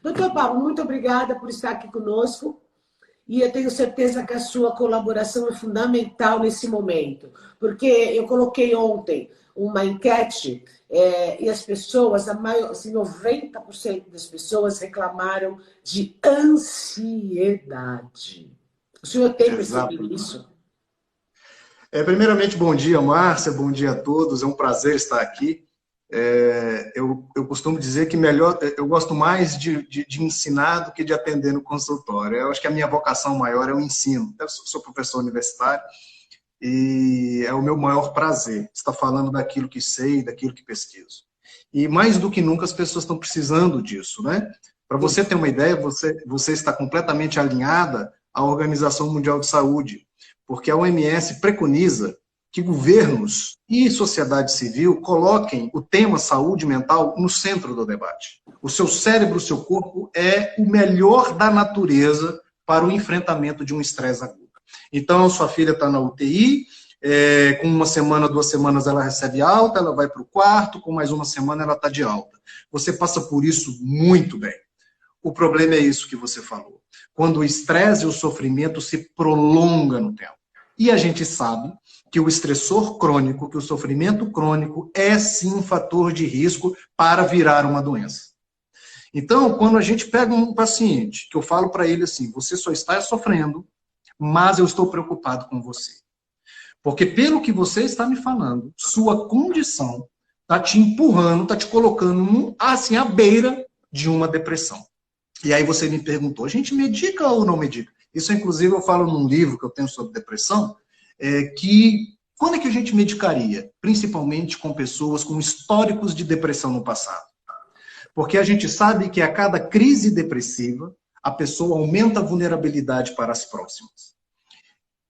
Doutor Pablo, muito obrigada por estar aqui conosco. E eu tenho certeza que a sua colaboração é fundamental nesse momento. Porque eu coloquei ontem uma enquete e as pessoas, assim, 90% das pessoas reclamaram de ansiedade. O senhor tem percebido isso? Primeiramente, bom dia, Márcia, bom dia a todos, é um prazer estar aqui. Eu costumo dizer que eu gosto mais de ensinar do que de atender no consultório. Eu acho que a minha vocação maior é o ensino. Eu sou professor universitário e é o meu maior prazer estar falando daquilo que sei, daquilo que pesquiso. E mais do que nunca as pessoas estão precisando disso, né? Para você ter uma ideia, você está completamente alinhada à Organização Mundial de Saúde, porque a OMS preconiza que governos e sociedade civil coloquem o tema saúde mental no centro do debate. O seu cérebro, o seu corpo é o melhor da natureza para o enfrentamento de um estresse agudo. Então, sua filha está na UTI, com 1 semana, 2 semanas ela recebe alta, ela vai para o quarto, com mais 1 semana ela está de alta. Você passa por isso muito bem. O problema é isso que você falou. Quando o estresse e o sofrimento se prolongam no tempo. E a gente sabe que o estressor crônico, que o sofrimento crônico é sim um fator de risco para virar uma doença. Então, quando a gente pega um paciente, que eu falo para ele assim, você só está sofrendo, mas eu estou preocupado com você. Porque pelo que você está me falando, sua condição está te empurrando, está te colocando assim, à beira de uma depressão. E aí você me perguntou, a gente medica ou não medica? Isso, inclusive, eu falo num livro que eu tenho sobre depressão, que quando é que a gente medicaria? Principalmente com pessoas com históricos de depressão no passado. Porque a gente sabe que a cada crise depressiva, a pessoa aumenta a vulnerabilidade para as próximas.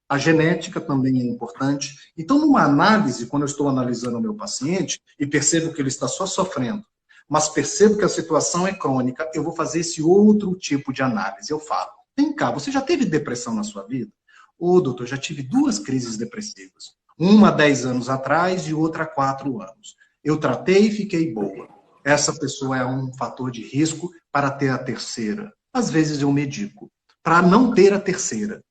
A genética também é importante. Então, numa análise, quando eu estou analisando o meu paciente e percebo que ele está só sofrendo, mas percebo que a situação é crônica, eu vou fazer esse outro tipo de análise. Eu falo, vem cá, você já teve depressão na sua vida? Ô, doutor, já tive 2 crises depressivas. Uma há 10 anos atrás e outra há 4 anos. Eu tratei e fiquei boa. Essa pessoa é um fator de risco para ter a terceira. Às vezes eu medico, para não ter a terceira.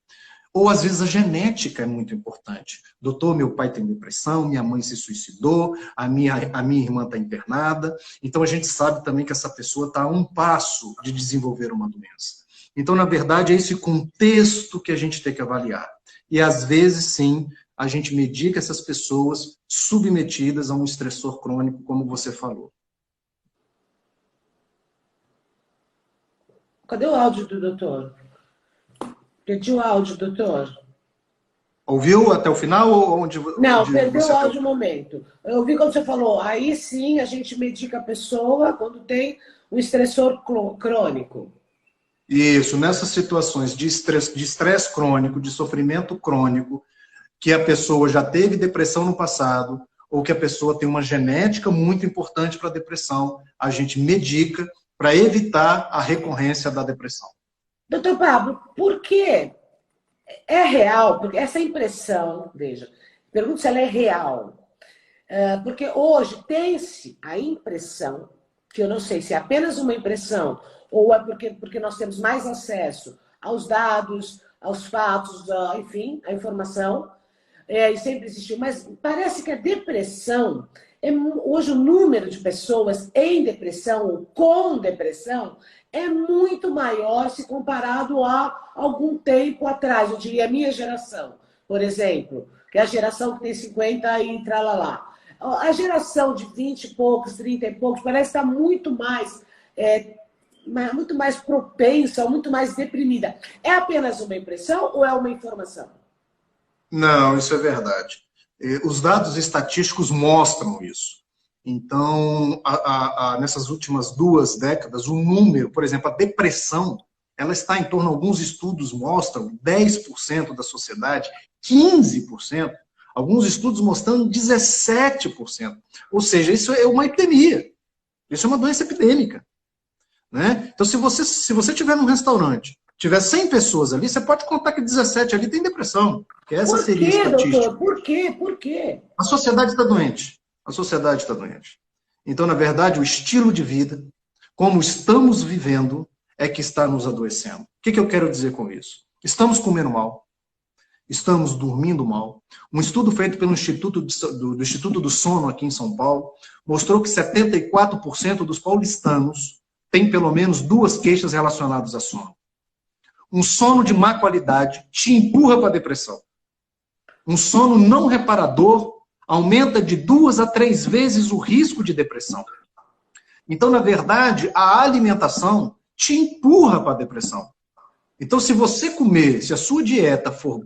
Ou às vezes a genética é muito importante. Doutor, meu pai tem depressão, minha mãe se suicidou, a minha irmã está internada. Então a gente sabe também que essa pessoa está a um passo de desenvolver uma doença. Então, na verdade, é esse contexto que a gente tem que avaliar. E às vezes, sim, a gente medica essas pessoas submetidas a um estressor crônico, como você falou. Cadê o áudio do doutor? Perdi o áudio, doutor. Ouviu até o final? Não, perdeu o áudio no momento. Eu ouvi quando você falou, aí sim a gente medica a pessoa quando tem um estressor crônico. Isso, nessas situações de estresse crônico, de sofrimento crônico, que a pessoa já teve depressão no passado, ou que a pessoa tem uma genética muito importante para a depressão, a gente medica para evitar a recorrência da depressão. Doutor Pablo, por que é real? Porque essa impressão, veja, pergunto se ela é real. Porque hoje tem-se a impressão, que eu não sei se é apenas uma impressão, ou é porque nós temos mais acesso aos dados, aos fatos, enfim, à informação, e sempre existiu. Mas parece que a depressão, hoje o número de pessoas em depressão ou com depressão é muito maior se comparado a algum tempo atrás. Eu diria a minha geração, por exemplo, que é a geração que tem 50 e tralalá. A geração de 20 e poucos, 30 e poucos, parece estar muito mais propensa, muito mais deprimida. É apenas uma impressão ou é uma informação? Não, isso é verdade. Os dados estatísticos mostram isso. Então, nessas últimas 2 décadas, o número, por exemplo, a depressão, ela está em torno, alguns estudos mostram, 10% da sociedade, 15%, alguns estudos mostrando 17%. Ou seja, isso é uma epidemia. Isso é uma doença epidêmica. Né? Então, se você estiver num restaurante, tiver 100 pessoas ali, você pode contar que 17 ali tem depressão. Que essa seria a estatística. Doutor? Por quê? Por quê? A sociedade está doente. A sociedade está doente. Então, na verdade, o estilo de vida, como estamos vivendo, é que está nos adoecendo. O que eu quero dizer com isso? Estamos comendo mal, estamos dormindo mal. Um estudo feito pelo Instituto do Sono aqui em São Paulo mostrou que 74% dos paulistanos têm pelo menos 2 queixas relacionadas a sono. Um sono de má qualidade te empurra para a depressão. Um sono não reparador aumenta de 2 a 3 vezes o risco de depressão. Então, na verdade, a alimentação te empurra para a depressão. Então, se você comer, se a sua dieta for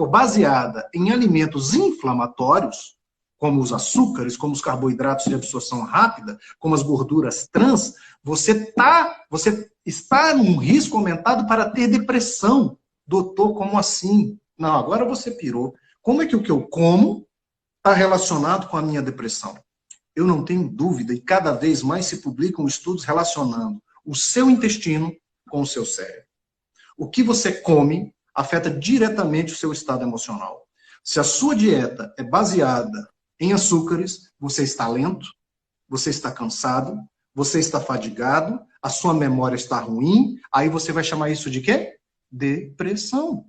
baseada em alimentos inflamatórios, como os açúcares, como os carboidratos de absorção rápida, como as gorduras trans, você está num risco aumentado para ter depressão. Doutor, como assim? Não, agora você pirou. Como é que o que eu como está relacionado com a minha depressão? Eu não tenho dúvida, e cada vez mais se publicam estudos relacionando o seu intestino com o seu cérebro. O que você come afeta diretamente o seu estado emocional. Se a sua dieta é baseada em açúcares, você está lento, você está cansado, você está fadigado, a sua memória está ruim, aí você vai chamar isso de quê? Depressão.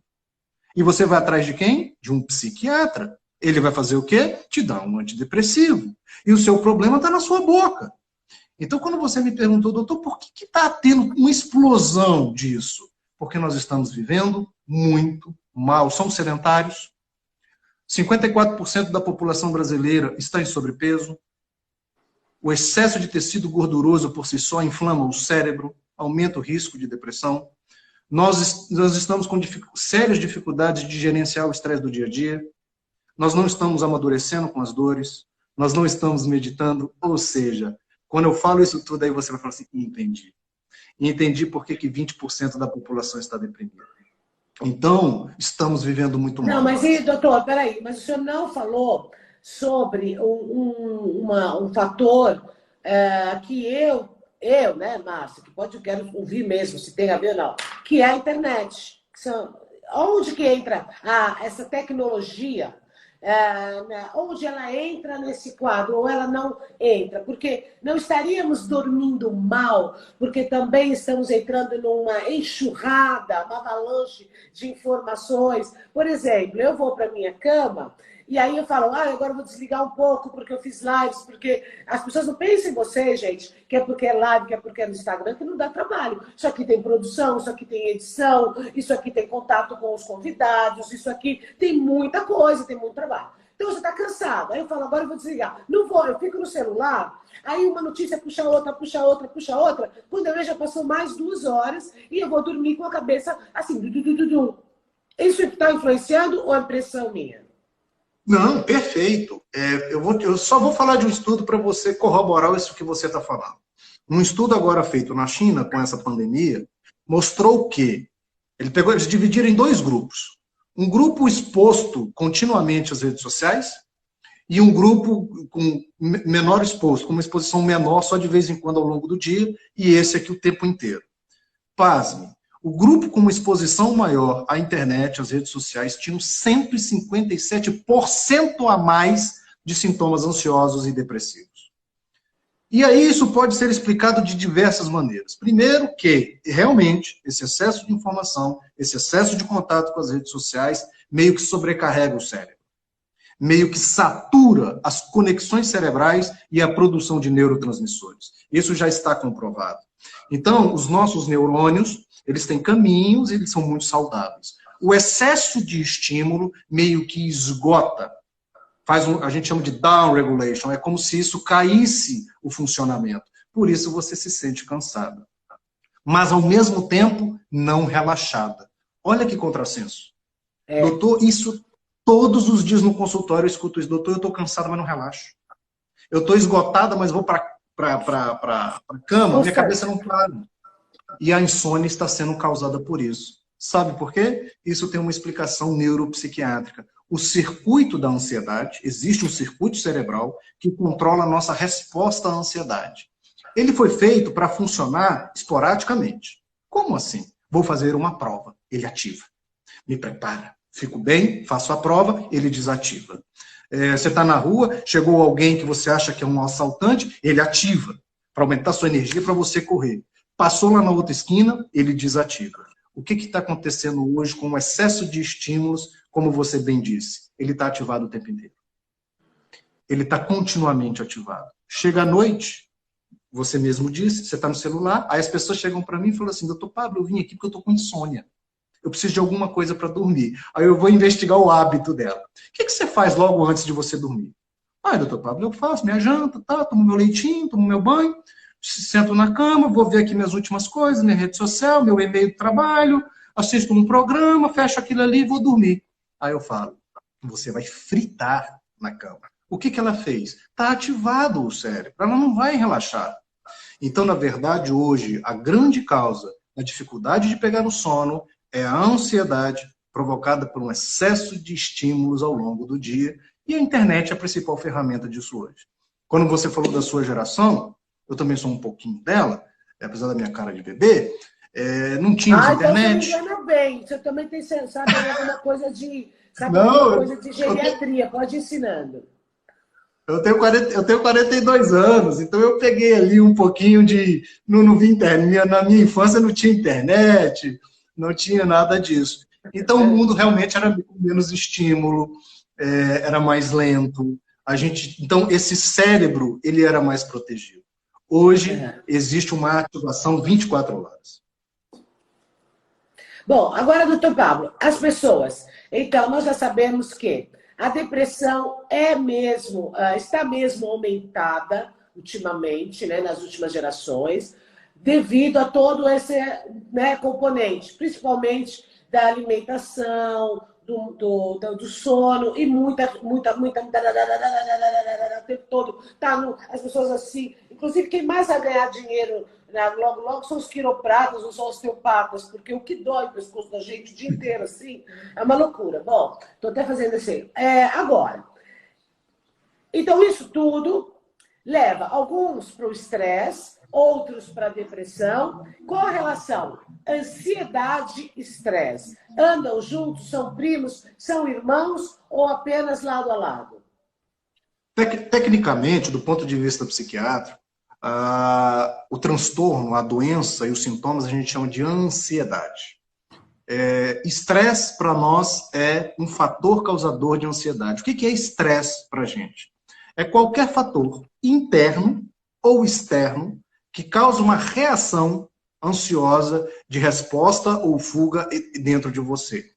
E você vai atrás de quem? De um psiquiatra. Ele vai fazer o quê? Te dar um antidepressivo. E o seu problema está na sua boca. Então, quando você me perguntou, doutor, por que está tendo uma explosão disso? Porque nós estamos vivendo muito mal. Somos sedentários. 54% da população brasileira está em sobrepeso. O excesso de tecido gorduroso por si só inflama o cérebro, aumenta o risco de depressão. Nós estamos com sérias dificuldades de gerenciar o estresse do dia a dia. Nós não estamos amadurecendo com as dores. Nós não estamos meditando. Ou seja, quando eu falo isso tudo, aí você vai falar assim, entendi. E entendi por que 20% da população está deprimida. Então, estamos vivendo muito mal. Não, mas, doutor, peraí, mas o senhor não falou sobre um fator que né, Márcia, que eu quero ouvir mesmo, se tem a ver ou não, que é a internet. Onde que entra essa tecnologia? Onde ela entra nesse quadro, ou ela não entra, porque não estaríamos dormindo mal, porque também estamos entrando numa enxurrada, uma avalanche de informações. Por exemplo, eu vou para minha cama e aí eu falo, agora eu vou desligar um pouco porque eu fiz lives, porque as pessoas não pensam em você, gente, que é porque é live, que é porque é no Instagram, que não dá trabalho. Isso aqui tem produção, isso aqui tem edição, isso aqui tem contato com os convidados, isso aqui tem muita coisa, tem muito trabalho. Então você está cansado. Aí eu falo, agora eu vou desligar. Não vou, eu fico no celular, aí uma notícia puxa outra, puxa outra, puxa outra. Quando eu vejo, já passou mais 2 horas e eu vou dormir com a cabeça assim. Isso está influenciando ou é impressão minha? Não, perfeito. Eu só vou falar de um estudo para você corroborar isso que você está falando. Um estudo agora feito na China, com essa pandemia, mostrou que eles dividiram em 2 grupos. Um grupo exposto continuamente às redes sociais e um grupo com menor exposto, com uma exposição menor só de vez em quando ao longo do dia, e esse aqui o tempo inteiro. Pasme. O grupo com uma exposição maior à internet, às redes sociais, tinha 157% a mais de sintomas ansiosos e depressivos. E aí isso pode ser explicado de diversas maneiras. Primeiro que, realmente, esse excesso de informação, esse excesso de contato com as redes sociais, meio que sobrecarrega o cérebro. Meio que satura as conexões cerebrais e a produção de neurotransmissores. Isso já está comprovado. Então, os nossos neurônios, eles têm caminhos e eles são muito saudáveis. O excesso de estímulo meio que esgota. A gente chama de down regulation. É como se isso caísse o funcionamento. Por isso você se sente cansada. Mas, ao mesmo tempo, não relaxada. Olha que contrassenso. Doutor, isso todos os dias no consultório eu escuto isso. Doutor, eu estou cansada, mas não relaxo. Eu estou esgotada, mas vou para a cama, minha cabeça não para. E a insônia está sendo causada por isso. Sabe por quê? Isso tem uma explicação neuropsiquiátrica. O circuito da ansiedade, existe um circuito cerebral que controla a nossa resposta à ansiedade. Ele foi feito para funcionar esporadicamente. Como assim? Vou fazer uma prova. Ele ativa. Me prepara. Fico bem, faço a prova, ele desativa. Você está na rua, chegou alguém que você acha que é um assaltante, ele ativa para aumentar sua energia para você correr. Passou lá na outra esquina, ele desativa. O que está acontecendo hoje com o excesso de estímulos, como você bem disse? Ele está ativado o tempo inteiro. Ele está continuamente ativado. Chega à noite, você mesmo disse, você está no celular, aí as pessoas chegam para mim e falam assim, doutor Pablo, eu vim aqui porque eu estou com insônia. Eu preciso de alguma coisa para dormir. Aí eu vou investigar o hábito dela. O que você faz logo antes de você dormir? Ah, doutor Pablo, eu faço minha janta, tá, tomo meu leitinho, tomo meu banho, sento na cama, vou ver aqui minhas últimas coisas, minha rede social, meu e-mail do trabalho, assisto um programa, fecho aquilo ali e vou dormir. Aí eu falo, você vai fritar na cama. O que ela fez? Está ativado o cérebro, ela não vai relaxar. Então, na verdade, hoje, a grande causa da dificuldade de pegar no sono é a ansiedade provocada por um excesso de estímulos ao longo do dia, e a internet é a principal ferramenta disso hoje. Quando você falou da sua geração, eu também sou um pouquinho dela, apesar da minha cara de bebê, não tínhamos internet. Então você me engana bem. Você também tem, sabe alguma coisa de, Não, geriatria, pode ir ensinando. Eu tenho 42 anos, então eu peguei ali um pouquinho de... Não vi internet. Na minha infância não tinha internet, não tinha nada disso. Então o mundo realmente era menos estímulo, era mais lento. Então esse cérebro, ele era mais protegido. Hoje existe uma ativação 24 horas. Bom, agora, doutor Pablo, as pessoas. Então, nós já sabemos que a depressão está mesmo aumentada ultimamente, né, nas últimas gerações, devido a todo esse, né, componente, principalmente da alimentação, do sono e muita o tempo todo. As pessoas assim, inclusive quem mais vai ganhar dinheiro, né, logo são os quiropratas, os osteopatas, porque o que dói o pescoço da gente o dia inteiro, assim, é uma loucura. Bom, estou até fazendo assim. Agora, então isso tudo leva alguns para o estresse, outros para a depressão. Qual a relação? Ansiedade e estresse. Andam juntos? São primos? São irmãos? Ou apenas lado a lado? Tecnicamente, do ponto de vista psiquiátrico, o transtorno, a doença e os sintomas a gente chama de ansiedade. Estresse, para nós, é um fator causador de ansiedade. O que é estresse para a gente? É qualquer fator interno ou externo que causa uma reação ansiosa de resposta ou fuga dentro de você.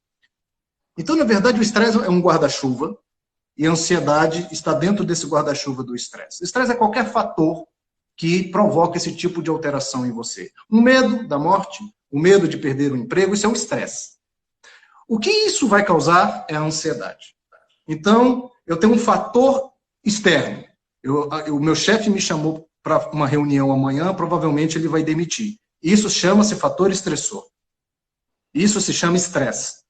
Então, na verdade, o estresse é um guarda-chuva e a ansiedade está dentro desse guarda-chuva do estresse. Estresse é qualquer fator que provoca esse tipo de alteração em você. O medo da morte, o medo de perder o emprego, isso é um estresse. O que isso vai causar é a ansiedade. Então, eu tenho um fator externo. O meu chefe me chamou para uma reunião amanhã, provavelmente ele vai demitir. Isso chama-se fator estressor. Isso se chama estresse.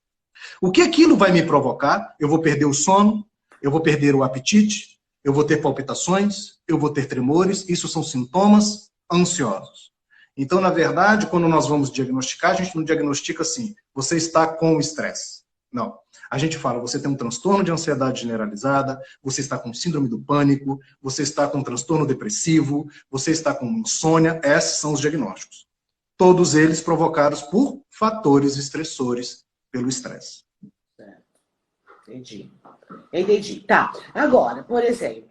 O que aquilo vai me provocar? Eu vou perder o sono, eu vou perder o apetite, eu vou ter palpitações, eu vou ter tremores. Isso são sintomas ansiosos. Então, na verdade, quando nós vamos diagnosticar, a gente não diagnostica assim, você está com estresse. Não. A gente fala, você tem um transtorno de ansiedade generalizada, você está com síndrome do pânico, você está com um transtorno depressivo, você está com insônia. Esses são os diagnósticos. Todos eles provocados por fatores estressores pelo estresse. Entendi. Tá. Agora, por exemplo,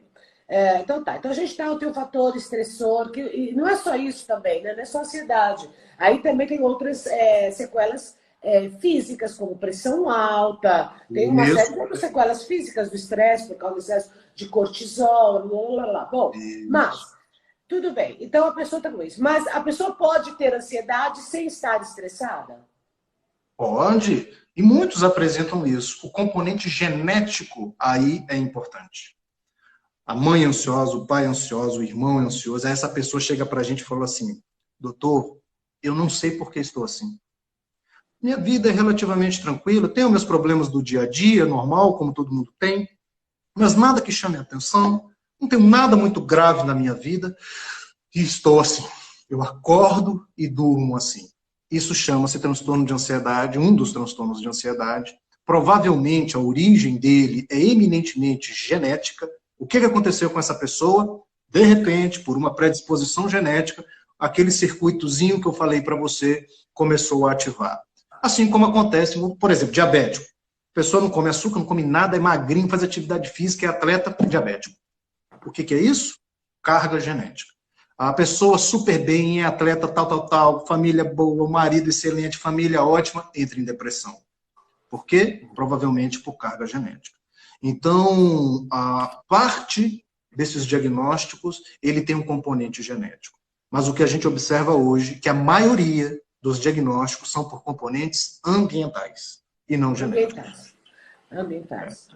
então a gente tem um fator estressor, e não é só isso também, né? Não é só ansiedade. Aí também tem outras sequelas físicas, como pressão alta, tem uma série de outras sequelas físicas do estresse, por causa do excesso de cortisol, blá, blá, blá. Bom, mas, tudo bem, então a pessoa está com isso. Mas a pessoa pode ter ansiedade sem estar estressada? Pode, e muitos apresentam isso. O componente genético aí é importante. A mãe é ansiosa, o pai é ansioso, o irmão é ansioso, aí essa pessoa chega para a gente e fala assim, doutor, eu não sei por que estou assim. Minha vida é relativamente tranquila, tenho meus problemas do dia a dia, normal, como todo mundo tem, mas nada que chame a atenção, não tenho nada muito grave na minha vida, e estou assim. Eu acordo e durmo assim. Isso chama-se transtorno de ansiedade, um dos transtornos de ansiedade. Provavelmente a origem dele é eminentemente genética. O que aconteceu com essa pessoa? De repente, por uma predisposição genética, aquele circuitozinho que eu falei para você começou a ativar. Assim como acontece, por exemplo, diabético. A pessoa não come açúcar, não come nada, é magrinho, faz atividade física, é atleta diabético. O que é isso? Carga genética. A pessoa super bem, é atleta, tal, família boa, marido excelente, família ótima, entra em depressão. Por quê? Provavelmente por carga genética. Então, a parte desses diagnósticos, ele tem um componente genético. Mas o que a gente observa hoje, que a maioria dos diagnósticos são por componentes ambientais e não genéticos. Ambientais.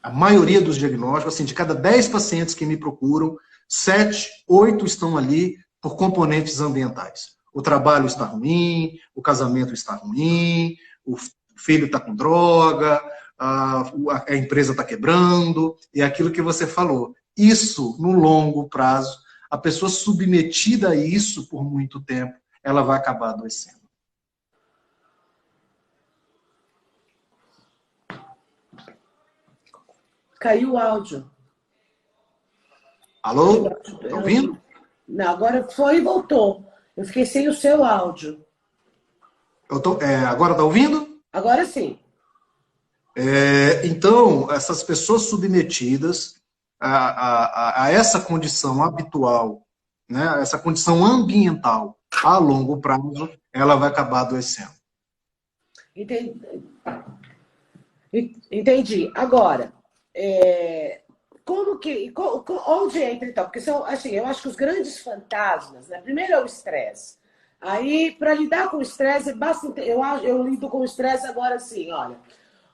A maioria dos diagnósticos, assim, de cada 10 pacientes que me procuram, 7, 8 estão ali por componentes ambientais. O trabalho está ruim, o casamento está ruim, o filho está com droga, a empresa está quebrando, e aquilo que você falou. Isso, no longo prazo, a pessoa submetida a isso por muito tempo, ela vai acabar adoecendo. Caiu o áudio. Alô? Está ouvindo? Não, agora foi e voltou. Eu fiquei sem o seu áudio. Agora está ouvindo? Agora sim. Então, essas pessoas submetidas a essa condição habitual, né, essa condição ambiental a longo prazo, ela vai acabar adoecendo. Entendi. Agora, onde entra então? Porque são, assim, eu acho que os grandes fantasmas, né? Primeiro é o estresse. Aí, para lidar com o estresse, basta. Eu lido com o estresse agora assim, olha.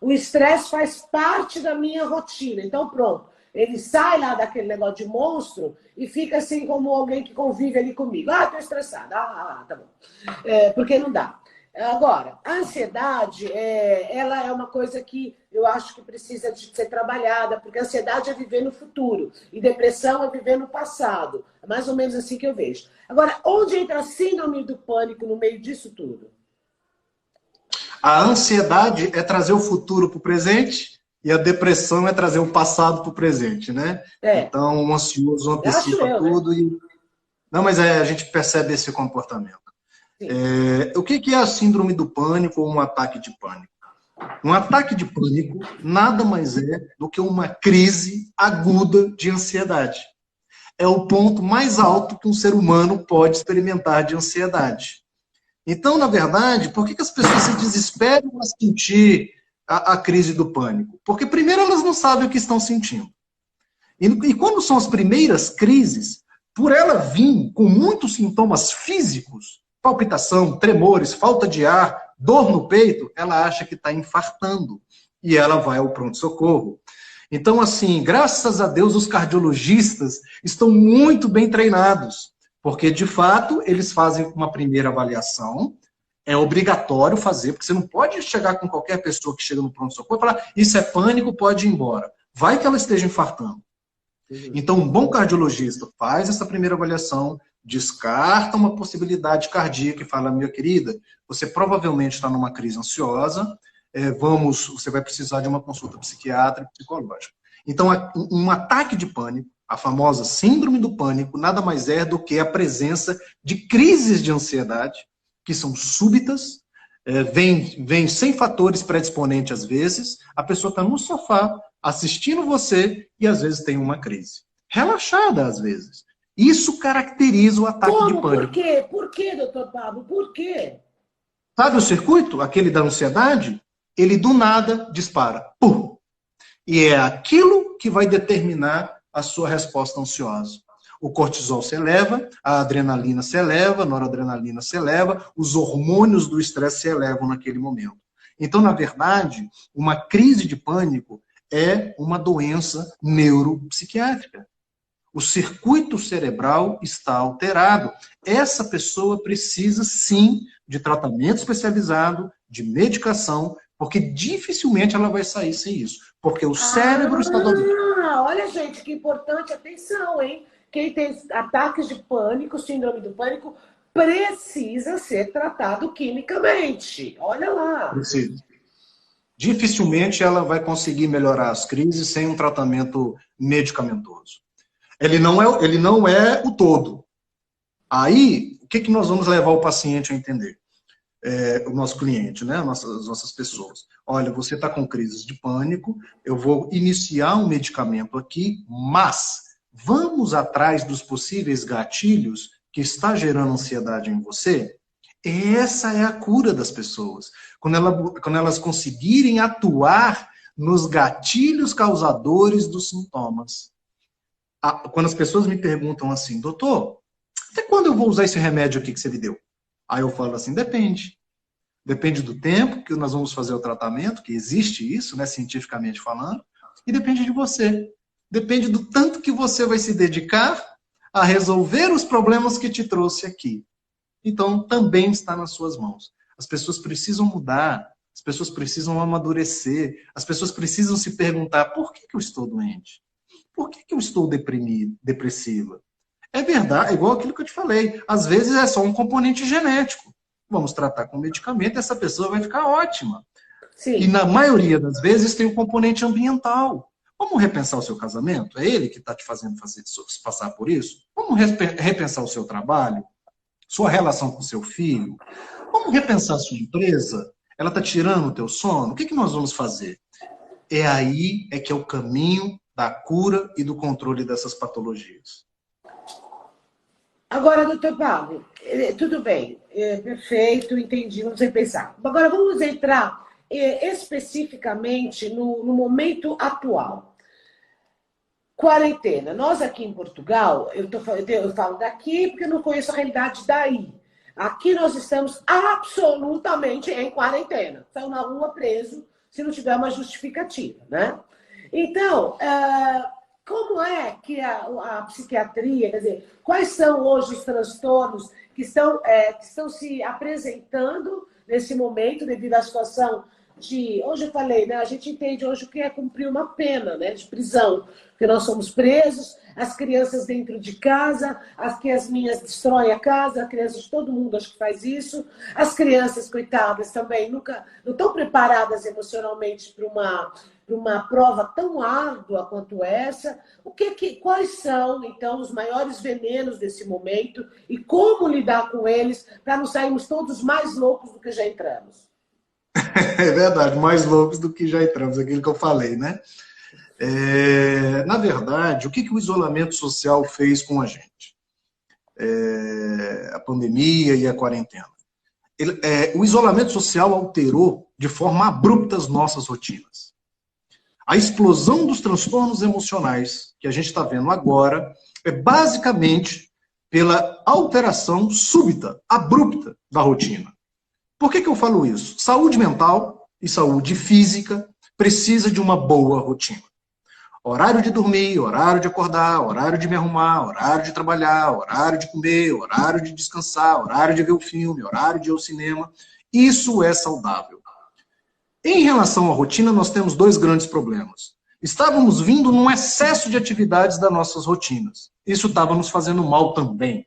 O estresse faz parte da minha rotina. Então, pronto. Ele sai lá daquele negócio de monstro e fica assim como alguém que convive ali comigo. Ah, tô estressada. Tá bom. Porque não dá. Agora, a ansiedade, ela é uma coisa que eu acho que precisa de ser trabalhada, porque a ansiedade é viver no futuro e depressão é viver no passado. É mais ou menos assim que eu vejo. Agora, onde entra a síndrome do pânico no meio disso tudo? A ansiedade é trazer o futuro para o presente e a depressão é trazer o passado para o presente, né? Então, o ansioso antecipa tudo. Né? Não, mas a gente percebe esse comportamento. O que é a síndrome do pânico ou um ataque de pânico? Um ataque de pânico nada mais é do que uma crise aguda de ansiedade. É o ponto mais alto que um ser humano pode experimentar de ansiedade. Então, na verdade, por que as pessoas se desesperam a sentir a crise do pânico? Porque, primeiro, elas não sabem o que estão sentindo. E quando são as primeiras crises, por ela vir com muitos sintomas físicos, palpitação, tremores, falta de ar, dor no peito, ela acha que está infartando. E ela vai ao pronto-socorro. Então, assim, graças a Deus, os cardiologistas estão muito bem treinados. Porque, de fato, eles fazem uma primeira avaliação, é obrigatório fazer, porque você não pode chegar com qualquer pessoa que chega no pronto-socorro e falar, isso é pânico, pode ir embora. Vai que ela esteja infartando. Então, um bom cardiologista faz essa primeira avaliação, descarta uma possibilidade cardíaca e fala, minha querida, você provavelmente está numa crise ansiosa, você vai precisar de uma consulta psiquiátrica e psicológica. Então, um ataque de pânico, a famosa síndrome do pânico, nada mais é do que a presença de crises de ansiedade, que são súbitas, vem sem fatores predisponentes às vezes, a pessoa está no sofá, assistindo você, e às vezes tem uma crise. Relaxada, às vezes. Isso caracteriza o ataque de pânico. Por quê? Por quê, doutor Pablo? Por quê? Sabe o circuito? Aquele da ansiedade? Ele do nada dispara. Pum! E é aquilo que vai determinar a sua resposta ansiosa. O cortisol se eleva, a adrenalina se eleva, a noradrenalina se eleva, os hormônios do estresse se elevam naquele momento. Então, na verdade, uma crise de pânico é uma doença neuropsiquiátrica. O circuito cerebral está alterado. Essa pessoa precisa, sim, de tratamento especializado, de medicação, porque dificilmente ela vai sair sem isso. Porque o cérebro está dominado. Olha, gente, que importante. Atenção, hein? Quem tem ataques de pânico, síndrome do pânico, precisa ser tratado quimicamente. Olha lá. Precisa. Dificilmente ela vai conseguir melhorar as crises sem um tratamento medicamentoso. Ele não é o todo. Aí, o que nós vamos levar o paciente a entender? O nosso cliente, né? As nossas pessoas. Olha, você está com crises de pânico, eu vou iniciar um medicamento aqui, mas vamos atrás dos possíveis gatilhos que está gerando ansiedade em você? Essa é a cura das pessoas. Quando elas conseguirem atuar nos gatilhos causadores dos sintomas. Quando as pessoas me perguntam assim, doutor, até quando eu vou usar esse remédio aqui que você me deu? Aí eu falo assim, depende. Depende do tempo que nós vamos fazer o tratamento, que existe isso, né, cientificamente falando, e depende de você. Depende do tanto que você vai se dedicar a resolver os problemas que te trouxe aqui. Então, também está nas suas mãos. As pessoas precisam mudar, as pessoas precisam amadurecer, as pessoas precisam se perguntar, por que eu estou doente? Por que eu estou depressiva? É verdade, é igual aquilo que eu te falei. Às vezes é só um componente genético. Vamos tratar com medicamento, essa pessoa vai ficar ótima. Sim. E na maioria das vezes tem um componente ambiental. Vamos repensar o seu casamento? É ele que está te fazendo passar por isso? Vamos repensar o seu trabalho? Sua relação com o seu filho? Vamos repensar a sua empresa? Ela está tirando o teu sono? O que nós vamos fazer? É aí que é o caminho da cura e do controle dessas patologias. Agora, doutor Paulo, tudo bem, perfeito, entendi, vamos repensar. Agora, vamos entrar especificamente no momento atual. Quarentena. Nós aqui em Portugal, eu falo daqui porque eu não conheço a realidade daí. Aqui nós estamos absolutamente em quarentena. Estamos na rua preso se não tiver uma justificativa, né? Então, como é que a psiquiatria, quer dizer, quais são hoje os transtornos que estão se apresentando nesse momento devido à situação de... Hoje eu falei, né? A gente entende hoje o que é cumprir uma pena, né, de prisão, porque nós somos presos, as crianças dentro de casa, as minhas destroem a casa, as crianças de todo mundo acho que faz isso, as crianças, coitadas, também nunca não estão preparadas emocionalmente para uma prova tão árdua quanto essa. Quais são, então, os maiores venenos desse momento e como lidar com eles para não sairmos todos mais loucos do que já entramos? É verdade, mais loucos do que já entramos, aquilo que eu falei, né? Na verdade, o que o isolamento social fez com a gente? A pandemia e a quarentena. O isolamento social alterou de forma abrupta as nossas rotinas. A explosão dos transtornos emocionais que a gente está vendo agora é basicamente pela alteração súbita, abrupta da rotina. Por que eu falo isso? Saúde mental e saúde física precisa de uma boa rotina. Horário de dormir, horário de acordar, horário de me arrumar, horário de trabalhar, horário de comer, horário de descansar, horário de ver o filme, horário de ir ao cinema. Isso é saudável. Em relação à rotina, nós temos dois grandes problemas. Estávamos vindo num excesso de atividades das nossas rotinas. Isso estava nos fazendo mal também.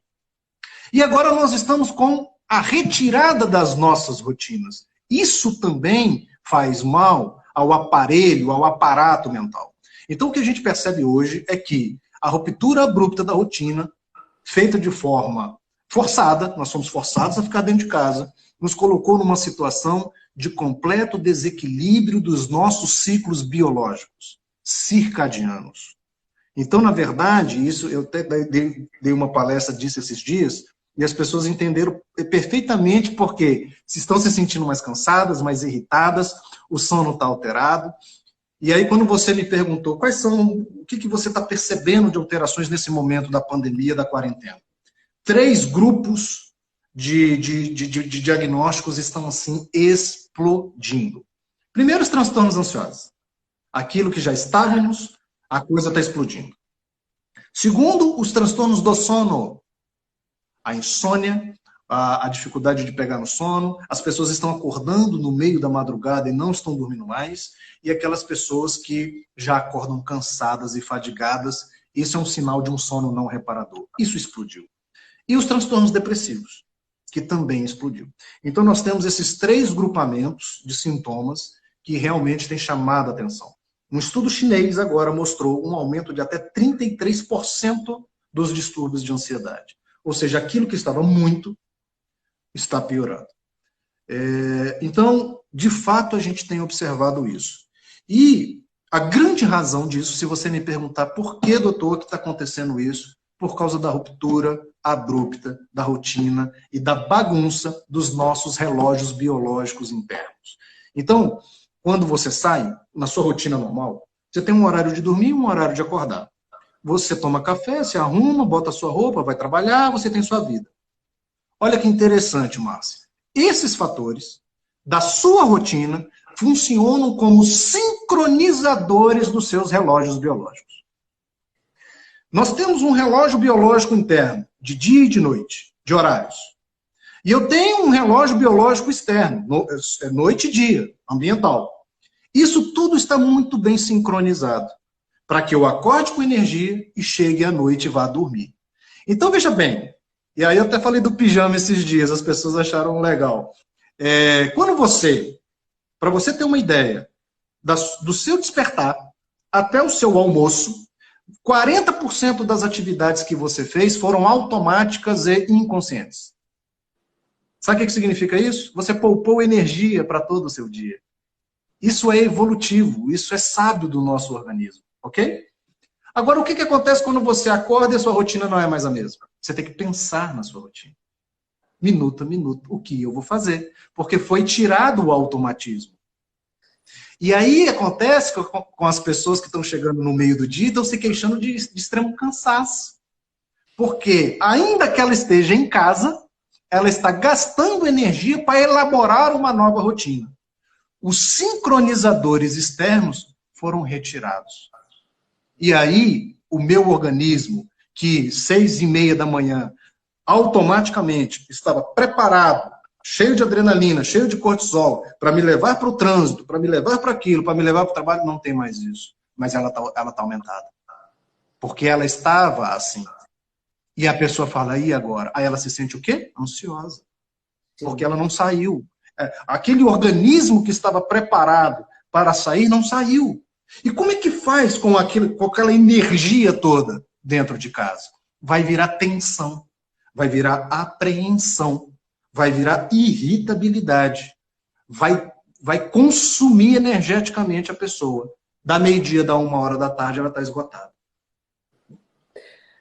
E agora nós estamos com a retirada das nossas rotinas. Isso também faz mal ao aparelho, ao aparato mental. Então, o que a gente percebe hoje é que a ruptura abrupta da rotina, feita de forma forçada, nós somos forçados a ficar dentro de casa, nos colocou numa situação de completo desequilíbrio dos nossos ciclos biológicos, circadianos. Então, na verdade, isso eu até dei uma palestra disso esses dias, e as pessoas entenderam perfeitamente porque se estão se sentindo mais cansadas, mais irritadas, o sono está alterado. E aí, quando você me perguntou o que você está percebendo de alterações nesse momento da pandemia, da quarentena? 3 grupos de diagnósticos estão, assim, explodindo. Primeiro, os transtornos ansiosos. Aquilo que já estávamos, a coisa está explodindo. Segundo, os transtornos do sono. A insônia, a dificuldade de pegar no sono, as pessoas estão acordando no meio da madrugada e não estão dormindo mais, e aquelas pessoas que já acordam cansadas e fadigadas, isso é um sinal de um sono não reparador. Isso explodiu. E os transtornos depressivos, que também explodiu. Então nós temos esses 3 grupamentos de sintomas que realmente têm chamado a atenção. Um estudo chinês agora mostrou um aumento de até 33% dos distúrbios de ansiedade. Ou seja, aquilo que estava muito está piorando. Então, de fato, a gente tem observado isso. E a grande razão disso, se você me perguntar por que, doutor, que está acontecendo isso, por causa da ruptura abrupta da rotina e da bagunça dos nossos relógios biológicos internos. Então, quando você sai, na sua rotina normal, você tem um horário de dormir e um horário de acordar. Você toma café, se arruma, bota a sua roupa, vai trabalhar, você tem sua vida. Olha que interessante, Márcia. Esses fatores da sua rotina funcionam como sincronizadores dos seus relógios biológicos. Nós temos um relógio biológico interno, de dia e de noite, de horários. E eu tenho um relógio biológico externo, noite e dia, ambiental. Isso tudo está muito bem sincronizado, para que eu acorde com energia e chegue à noite e vá dormir. Então, veja bem, e aí eu até falei do pijama esses dias, as pessoas acharam legal. Quando para você ter uma ideia, do seu despertar até o seu almoço, 40% das atividades que você fez foram automáticas e inconscientes. Sabe o que significa isso? Você poupou energia para todo o seu dia. Isso é evolutivo, isso é sábio do nosso organismo, ok? Agora, o que acontece quando você acorda e a sua rotina não é mais a mesma? Você tem que pensar na sua rotina. Minuto a minuto, o que eu vou fazer? Porque foi tirado o automatismo. E aí acontece com as pessoas que estão chegando no meio do dia e estão se queixando de extremo cansaço. Porque, ainda que ela esteja em casa, ela está gastando energia para elaborar uma nova rotina. Os sincronizadores externos foram retirados. E aí, o meu organismo, que 6h30 da manhã, automaticamente estava preparado, cheio de adrenalina, cheio de cortisol, para me levar para o trânsito, para me levar para aquilo, para me levar para o trabalho, não tem mais isso. Mas ela tá aumentada. Porque ela estava assim. E a pessoa fala, e agora? Aí ela se sente o quê? Ansiosa. Porque ela não saiu. Aquele organismo que estava preparado para sair, não saiu. E como é que faz com aquela energia toda dentro de casa? Vai virar tensão, vai virar apreensão, vai virar irritabilidade, vai consumir energeticamente a pessoa. Da meio-dia, da 1h da tarde, ela está esgotada.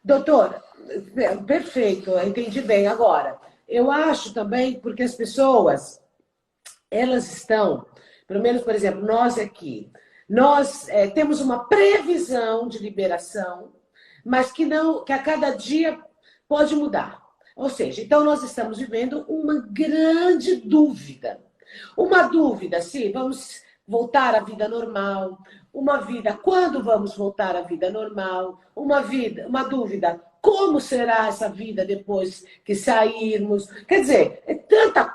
Doutor, perfeito, eu entendi bem. Agora, eu acho também, porque as pessoas, elas estão, pelo menos, por exemplo, nós aqui, nós temos uma previsão de liberação, mas que a cada dia pode mudar. Ou seja, então nós estamos vivendo uma grande dúvida. Uma dúvida se vamos voltar à vida normal, uma vida, quando vamos voltar à vida normal, uma dúvida, como será essa vida depois que sairmos? Quer dizer,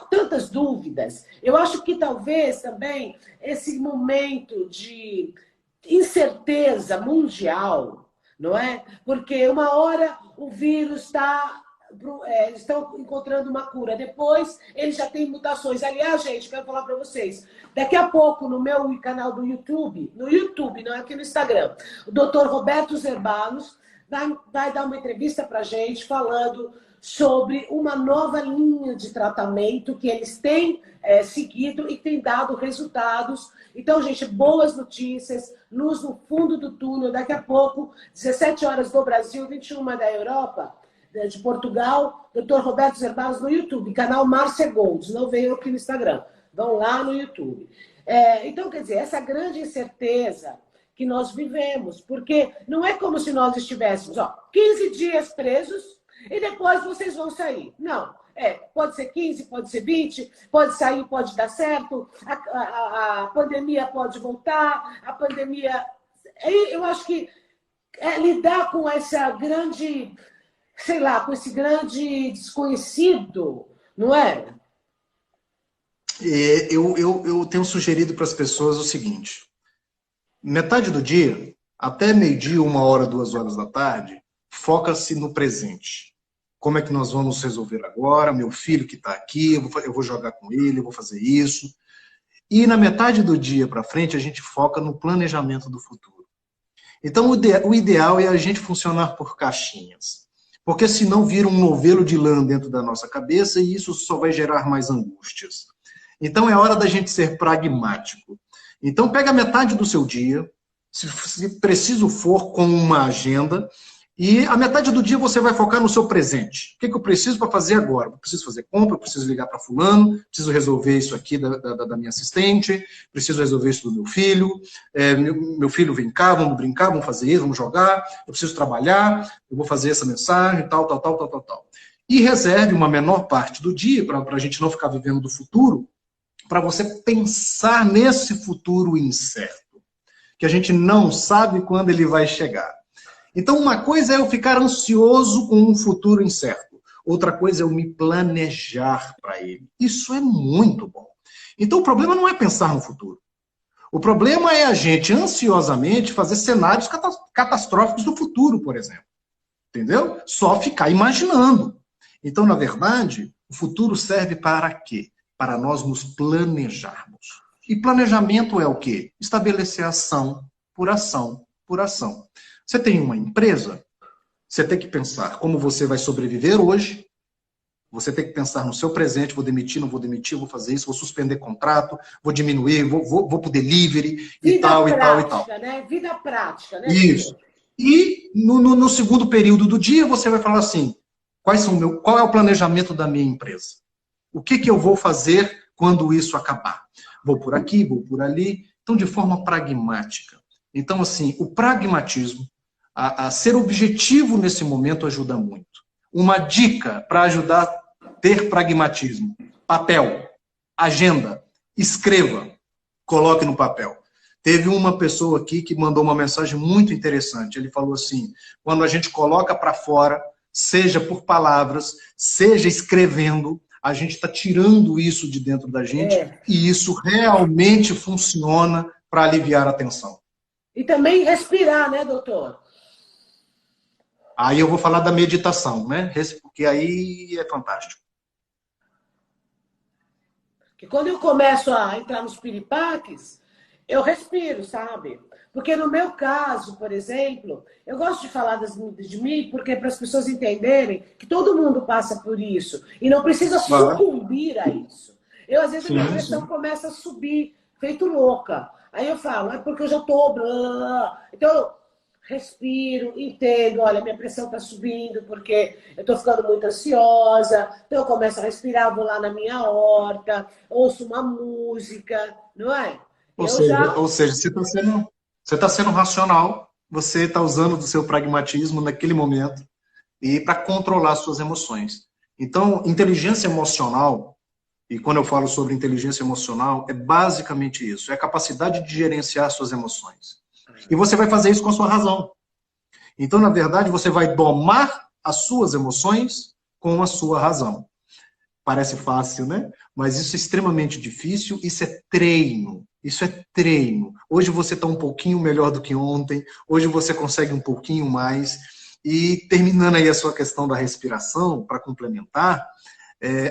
tantas dúvidas. Eu acho que talvez também esse momento de incerteza mundial, não é? Porque uma hora o vírus estão encontrando uma cura, depois ele já tem mutações. Aliás, gente, quero falar para vocês, daqui a pouco no meu canal do YouTube, no YouTube, não é aqui no Instagram, o Dr. Roberto Zerbalos vai dar uma entrevista para a gente falando sobre uma nova linha de tratamento que eles têm seguido e têm dado resultados. Então, gente, boas notícias, luz no fundo do túnel. Daqui a pouco, 17 horas do Brasil, 21 da Europa, de Portugal, Dr. Roberto Zerbalos no YouTube, canal Márcia Golds, não veio aqui no Instagram, vão lá no YouTube. Então, quer dizer, essa grande incerteza que nós vivemos, porque não é como se nós estivéssemos 15 dias presos e depois vocês vão sair. Não, pode ser 15, pode ser 20, pode sair, pode dar certo, a pandemia pode voltar, a pandemia... Eu acho que lidar com essa grande... sei lá, com esse grande desconhecido, não é? Eu tenho sugerido para as pessoas o seguinte, metade do dia, até meio-dia, 1h, 2h da tarde, foca-se no presente. Como é que nós vamos resolver agora? Meu filho que está aqui, eu vou jogar com ele, eu vou fazer isso. E na metade do dia para frente, a gente foca no planejamento do futuro. Então, o ideal é a gente funcionar por caixinhas. Porque senão vira um novelo de lã dentro da nossa cabeça e isso só vai gerar mais angústias. Então é hora da gente ser pragmático. Então pega metade do seu dia, se preciso for, com uma agenda, e a metade do dia você vai focar no seu presente. O que eu preciso para fazer agora? Eu preciso fazer compra, eu preciso ligar para fulano, preciso resolver isso aqui da minha assistente, preciso resolver isso do meu filho, meu filho vem cá, vamos brincar, vamos fazer isso, vamos jogar, eu preciso trabalhar, eu vou fazer essa mensagem, tal. E reserve uma menor parte do dia, para a gente não ficar vivendo do futuro, para você pensar nesse futuro incerto, que a gente não sabe quando ele vai chegar. Então, uma coisa é eu ficar ansioso com um futuro incerto. Outra coisa é eu me planejar para ele. Isso é muito bom. Então, o problema não é pensar no futuro. O problema é a gente, ansiosamente, fazer cenários catastróficos do futuro, por exemplo. Entendeu? Só ficar imaginando. Então, na verdade, o futuro serve para quê? Para nós nos planejarmos. E planejamento é o quê? Estabelecer ação por ação por ação. Você tem uma empresa, você tem que pensar como você vai sobreviver hoje, você tem que pensar no seu presente, vou demitir, não vou demitir, vou fazer isso, vou suspender contrato, vou diminuir, vou pro delivery e tal. Né? Vida prática, né? Isso. E no segundo período do dia você vai falar assim, qual é o planejamento da minha empresa? O que eu vou fazer quando isso acabar? Vou por aqui, vou por ali. Então, de forma pragmática. Então, assim, o pragmatismo, a ser objetivo nesse momento ajuda muito. Uma dica para ajudar a ter pragmatismo. Papel, agenda, escreva, coloque no papel. Teve uma pessoa aqui que mandou uma mensagem muito interessante. Ele falou assim, quando a gente coloca para fora, seja por palavras, seja escrevendo, a gente está tirando isso de dentro da gente e isso realmente funciona para aliviar a tensão. E também respirar, né, doutor? Aí eu vou falar da meditação, né? Porque aí é fantástico. Que quando eu começo a entrar nos piripaques, eu respiro, sabe? Porque no meu caso, por exemplo, eu gosto de falar de mim porque para as pessoas entenderem que todo mundo passa por isso e não precisa sucumbir a isso. Eu, às vezes, a minha pressão começa a subir, feito louca. Aí eu falo, é porque eu já estou... Então, eu respiro, entendo, olha, minha pressão está subindo porque eu estou ficando muito ansiosa. Então, eu começo a respirar, vou lá na minha horta, ouço uma música, não é? Ou seja, você está sendo racional, você está usando do seu pragmatismo naquele momento e para controlar suas emoções. Então, inteligência emocional, e quando eu falo sobre inteligência emocional, é basicamente isso, é a capacidade de gerenciar suas emoções. E você vai fazer isso com a sua razão. Então, na verdade, você vai domar as suas emoções com a sua razão. Parece fácil, né? Mas isso é extremamente difícil, isso é treino. Isso é treino. Hoje você está um pouquinho melhor do que ontem, hoje você consegue um pouquinho mais. E terminando aí a sua questão da respiração, para complementar,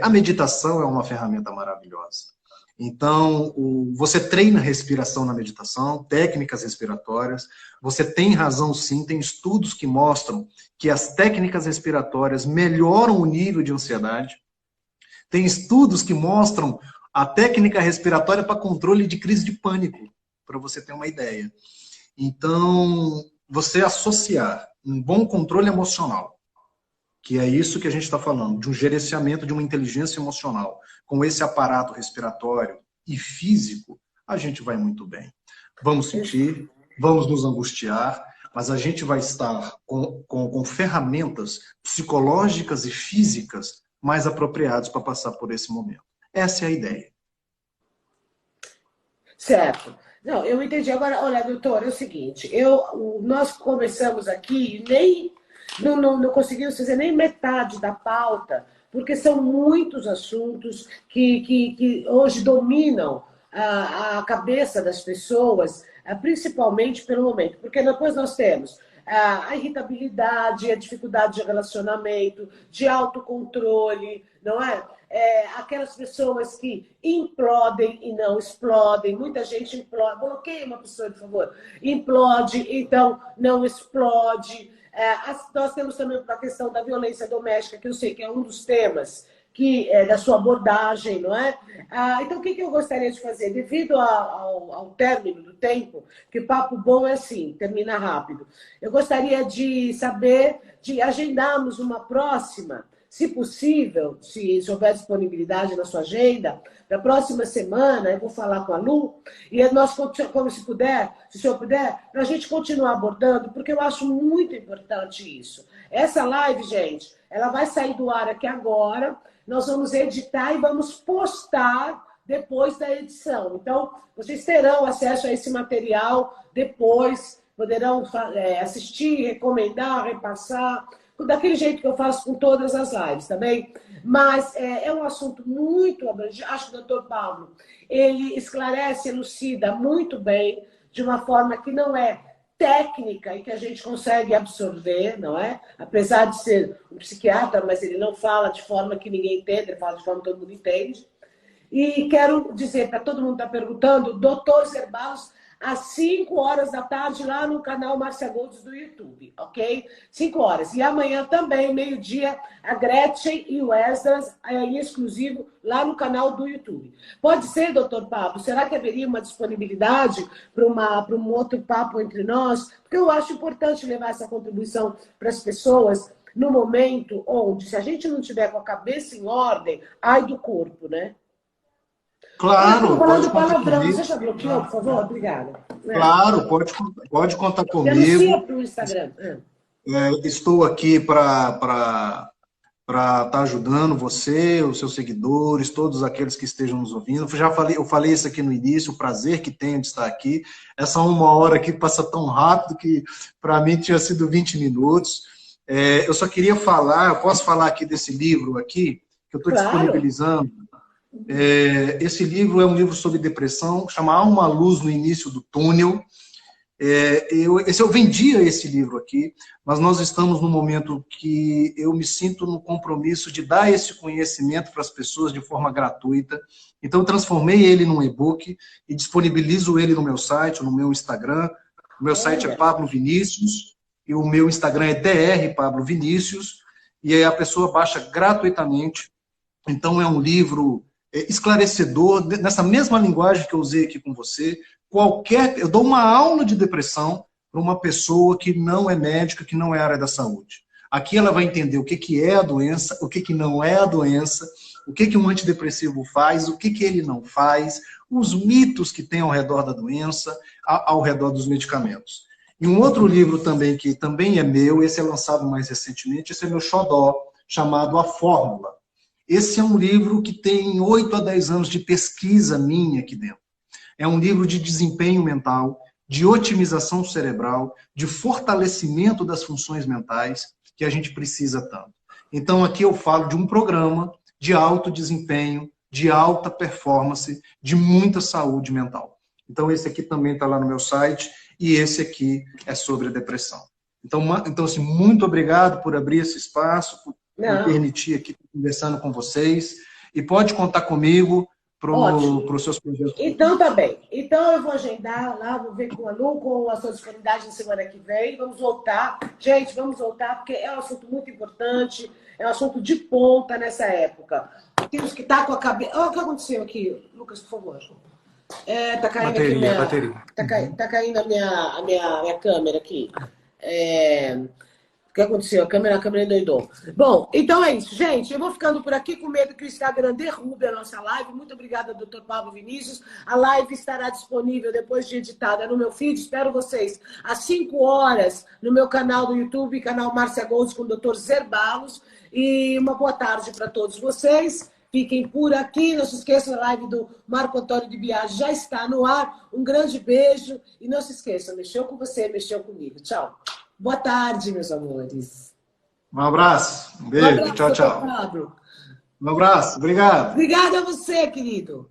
a meditação é uma ferramenta maravilhosa. Então, você treina respiração na meditação, técnicas respiratórias. Você tem razão, sim, tem estudos que mostram que as técnicas respiratórias melhoram o nível de ansiedade. Tem estudos que mostram a técnica respiratória para controle de crise de pânico, para você ter uma ideia. Então, você associar um bom controle emocional, que é isso que a gente está falando, de um gerenciamento de uma inteligência emocional, com esse aparato respiratório e físico, a gente vai muito bem. Vamos sentir, vamos nos angustiar, mas a gente vai estar com ferramentas psicológicas e físicas mais apropriadas para passar por esse momento. Essa é a ideia. Certo. Não, eu entendi. Agora, olha, doutor, é o seguinte, nós começamos aqui e não conseguimos fazer nem metade da pauta, porque são muitos assuntos que hoje dominam a cabeça das pessoas, principalmente pelo momento. Porque depois nós temos a irritabilidade, a dificuldade de relacionamento, de autocontrole, não é? Aquelas pessoas que implodem e não explodem. Muita gente implode. Bloqueia uma pessoa, por favor. Implode, então não explode. Nós temos também a questão da violência doméstica, que eu sei que é um dos temas que é da sua abordagem, não é? Então, o que eu gostaria de fazer? Devido ao término do tempo, que papo bom é assim, termina rápido, eu gostaria de saber, de agendarmos uma próxima, se possível, se houver disponibilidade na sua agenda, na próxima semana, eu vou falar com a Lu, e nós, como se puder, se o senhor puder, para a gente continuar abordando, porque eu acho muito importante isso. Essa live, gente, ela vai sair do ar aqui agora, nós vamos editar e vamos postar depois da edição. Então, vocês terão acesso a esse material depois, poderão assistir, recomendar, repassar, daquele jeito que eu faço com todas as lives, tá bem? Mas é um assunto muito abrangente. Acho que o doutor Pablo, ele esclarece, elucida muito bem, de uma forma que não é técnica e que a gente consegue absorver, não é? Apesar de ser um psiquiatra, mas ele não fala de forma que ninguém entende, ele fala de forma que todo mundo entende. E quero dizer para todo mundo que está perguntando, doutor Zerbalos, às 5 horas da tarde, lá no canal Márcia Goldes do YouTube, ok? 5 horas. E amanhã também, meio-dia, a Gretchen e o Esdras, em exclusivo, lá no canal do YouTube. Pode ser, doutor Pablo? Será que haveria uma disponibilidade para um outro papo entre nós? Porque eu acho importante levar essa contribuição para as pessoas no momento onde, se a gente não tiver com a cabeça em ordem, ai do corpo, né? Claro, pode contar palavrão. comigo. Você já bloqueou, por favor? Obrigada. Claro, pode contar comigo. Denuncia para o Instagram. Estou aqui para estar ajudando você, os seus seguidores, todos aqueles que estejam nos ouvindo. Eu falei isso aqui no início, o prazer que tenho de estar aqui. Essa 1 hora aqui passa tão rápido que para mim tinha sido 20 minutos. Eu só queria falar, eu posso falar aqui desse livro aqui, que eu estou disponibilizando. Esse livro é um livro sobre depressão, chama Há uma Luz no Início do Túnel. Eu vendia esse livro aqui, mas nós estamos num momento que eu me sinto no compromisso de dar esse conhecimento para as pessoas de forma gratuita. Então, eu transformei ele num e-book e disponibilizo ele no meu site, no meu Instagram. O meu site é Pablo Vinícius e o meu Instagram é Dr. Pablo Vinícius, e aí a pessoa baixa gratuitamente. Então, é um livro esclarecedor, nessa mesma linguagem que eu usei aqui com você. Eu dou uma aula de depressão para uma pessoa que não é médica, que não é área da saúde. Aqui ela vai entender o que é a doença, o que não é a doença, o que um antidepressivo faz, o que ele não faz, os mitos que tem ao redor da doença, ao redor dos medicamentos. E um outro livro também, que também é meu, esse é lançado mais recentemente, esse é meu xodó, chamado A Fórmula. Esse é um livro que tem 8 a 10 anos de pesquisa minha aqui dentro. É um livro de desempenho mental, de otimização cerebral, de fortalecimento das funções mentais que a gente precisa tanto. Então, aqui eu falo de um programa de alto desempenho, de alta performance, de muita saúde mental. Então, esse aqui também está lá no meu site, e esse aqui é sobre a depressão. Então assim, muito obrigado por abrir esse espaço, por me permitir aqui conversando com vocês. E pode contar comigo para os seus projetos. Então, tá bem. Então, eu vou agendar lá, vou ver com a Lu, com a sua disponibilidade na semana que vem. Vamos voltar. Gente, vamos voltar, porque é um assunto muito importante, é um assunto de ponta nessa época. Temos que estar com a cabeça... Olha o que aconteceu aqui, Lucas, por favor. Tá caindo bateria. Tá caindo a minha câmera aqui. O que aconteceu? A câmera endoidou. Bom, então é isso, gente. Eu vou ficando por aqui com medo que o Instagram derrube a nossa live. Muito obrigada, doutor Pablo Vinícius. A live estará disponível depois de editada no meu feed. Espero vocês às 5 horas no meu canal do YouTube, canal Márcia Goldes com o doutor Zerbalos. E uma boa tarde para todos vocês. Fiquem por aqui. Não se esqueçam, a live do Marco Antônio de Biagi já está no ar. Um grande beijo. E não se esqueçam, mexeu com você, mexeu comigo. Tchau. Boa tarde, meus amores. Um abraço. Um beijo. Tchau, tchau. Pablo. Um abraço. Obrigado. Obrigada a você, querido.